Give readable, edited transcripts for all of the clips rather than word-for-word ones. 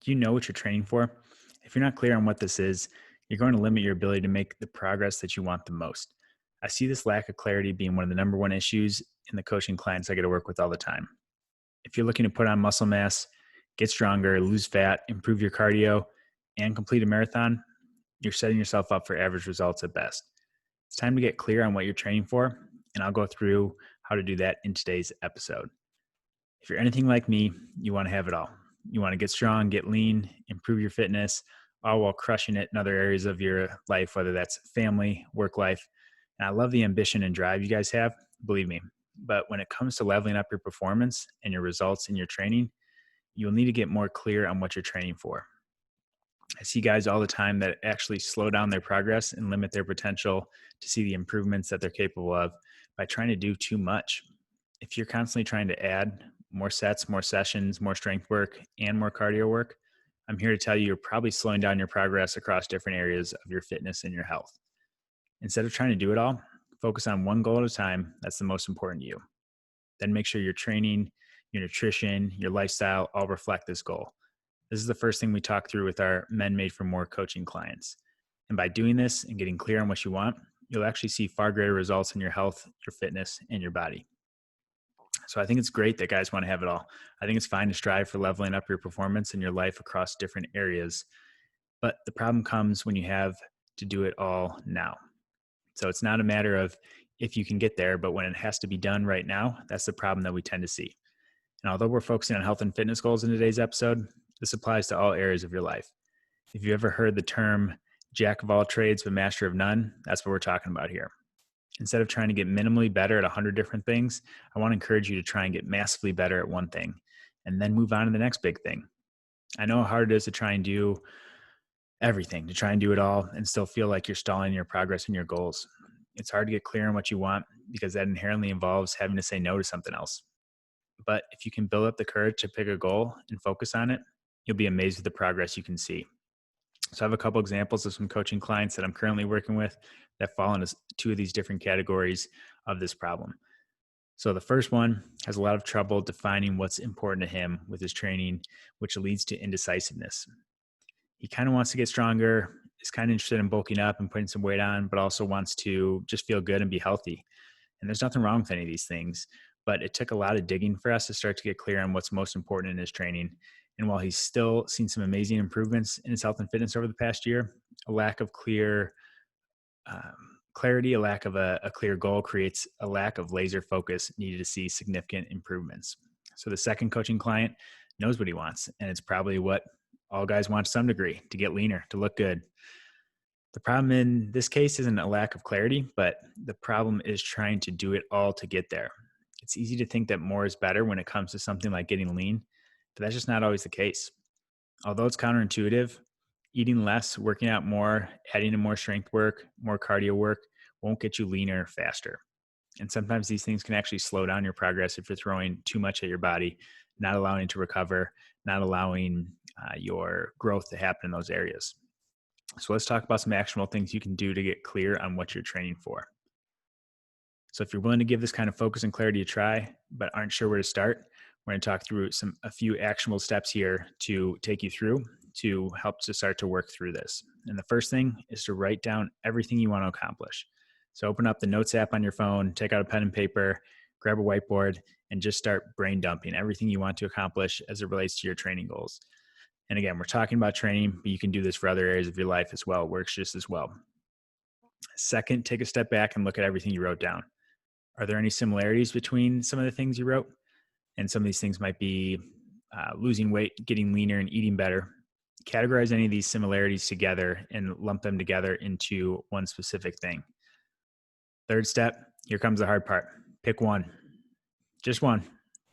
Do you know what you're training for? If you're not clear on what this is, you're going to limit your ability to make the progress that you want the most. I see this lack of clarity being one of the number one issues in the coaching clients I get to work with all the time. If you're looking to put on muscle mass, get stronger, lose fat, improve your cardio, and complete a marathon, you're setting yourself up for average results at best. It's time to get clear on what you're training for, and I'll go through how to do that in today's episode. If you're anything like me, you want to have it all. You want to get strong, get lean, improve your fitness, all while crushing it in other areas of your life, whether that's family, work life. And I love the ambition and drive you guys have, believe me. But when it comes to leveling up your performance and your results in your training, you'll need to get more clear on what you're training for. I see guys all the time that actually slow down their progress and limit their potential to see the improvements that they're capable of by trying to do too much. If you're constantly trying to add more sets, more sessions, more strength work, and more cardio work, I'm here to tell you you're probably slowing down your progress across different areas of your fitness and your health. Instead of trying to do it all, focus on one goal at a time that's the most important to you. Then make sure your training, your nutrition, your lifestyle all reflect this goal. This is the first thing we talk through with our Men Made for More coaching clients. And by doing this and getting clear on what you want, you'll actually see far greater results in your health, your fitness, and your body. So I think it's great that guys want to have it all. I think it's fine to strive for leveling up your performance in your life across different areas. But the problem comes when you have to do it all now. So it's not a matter of if you can get there, but when it has to be done right now, that's the problem that we tend to see. And although we're focusing on health and fitness goals in today's episode, this applies to all areas of your life. If you ever heard the term jack of all trades, but master of none, that's what we're talking about here. Instead of trying to get minimally better at 100 different things, I want to encourage you to try and get massively better at one thing and then move on to the next big thing. I know how hard it is to try and do everything, to try and do it all and still feel like you're stalling your progress and your goals. It's hard to get clear on what you want because that inherently involves having to say no to something else. But if you can build up the courage to pick a goal and focus on it, you'll be amazed at the progress you can see. So I have a couple examples of some coaching clients that I'm currently working with that fall into two of these different categories of this problem. So the first one has a lot of trouble defining what's important to him with his training, which leads to indecisiveness. He kind of wants to get stronger, is kind of interested in bulking up and putting some weight on, but also wants to just feel good and be healthy. And there's nothing wrong with any of these things, but it took a lot of digging for us to start to get clear on what's most important in his training. And while he's still seen some amazing improvements in his health and fitness over the past year, a lack of clarity, a lack of a clear goal creates a lack of laser focus needed to see significant improvements. So the second coaching client knows what he wants, and it's probably what all guys want to some degree, to get leaner, to look good. The problem in this case isn't a lack of clarity, but the problem is trying to do it all to get there. It's easy to think that more is better when it comes to something like getting lean, but that's just not always the case. Although it's counterintuitive, eating less, working out more, adding in more strength work, more cardio work won't get you leaner faster. And sometimes these things can actually slow down your progress if you're throwing too much at your body, not allowing it to recover, not allowing your growth to happen in those areas. So let's talk about some actionable things you can do to get clear on what you're training for. So if you're willing to give this kind of focus and clarity a try, but aren't sure where to start, we're going to talk through a few actionable steps here to take you through to help to start to work through this. And the first thing is to write down everything you want to accomplish. So open up the Notes app on your phone, take out a pen and paper, grab a whiteboard, and just start brain dumping everything you want to accomplish as it relates to your training goals. And again, we're talking about training, but you can do this for other areas of your life as well. It works just as well. Second, take a step back and look at everything you wrote down. Are there any similarities between some of the things you wrote? And some of these things might be losing weight, getting leaner, and eating better. Categorize any of these similarities together and lump them together into one specific thing. Third step, here comes the hard part. Pick one. Just one.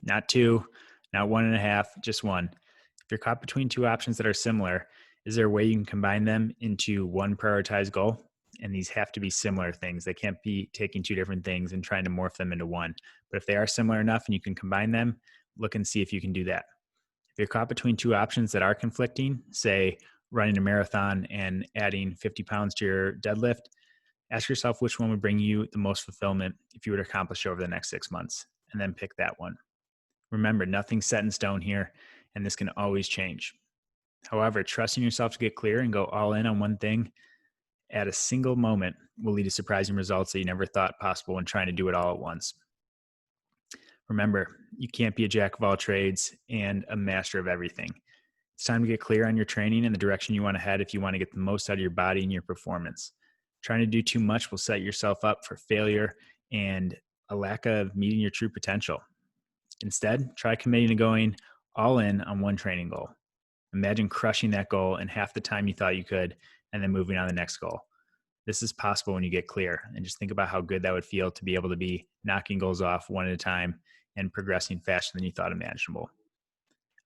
Not two, not one and a half, just one. If you're caught between two options that are similar, is there a way you can combine them into one prioritized goal? And these have to be similar things. They can't be taking two different things and trying to morph them into one. But if they are similar enough and you can combine them, look and see if you can do that. If you're caught between two options that are conflicting, say running a marathon and adding 50 pounds to your deadlift, ask yourself which one would bring you the most fulfillment if you were to accomplish over the next 6 months, and then pick that one. Remember, nothing's set in stone here, and this can always change. However, trusting yourself to get clear and go all in on one thing at a single moment will lead to surprising results that you never thought possible when trying to do it all at once. Remember, you can't be a jack of all trades and a master of everything. It's time to get clear on your training and the direction you want to head if you want to get the most out of your body and your performance. Trying to do too much will set yourself up for failure and a lack of meeting your true potential. Instead, try committing to going all in on one training goal. Imagine crushing that goal in half the time you thought you could and then moving on to the next goal. This is possible when you get clear, and just think about how good that would feel to be able to be knocking goals off one at a time and progressing faster than you thought imaginable.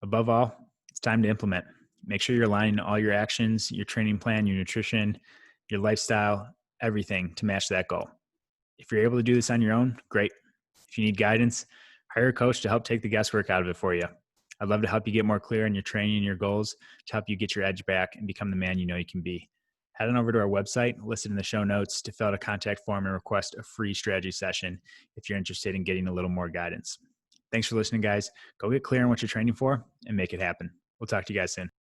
Above all, it's time to implement. Make sure you're aligning all your actions, your training plan, your nutrition, your lifestyle, everything to match that goal. If you're able to do this on your own, great. If you need guidance, hire a coach to help take the guesswork out of it for you. I'd love to help you get more clear on your training and your goals to help you get your edge back and become the man you know you can be. Head on over to our website, listed in the show notes, to fill out a contact form and request a free strategy session if you're interested in getting a little more guidance. Thanks for listening, guys. Go get clear on what you're training for and make it happen. We'll talk to you guys soon.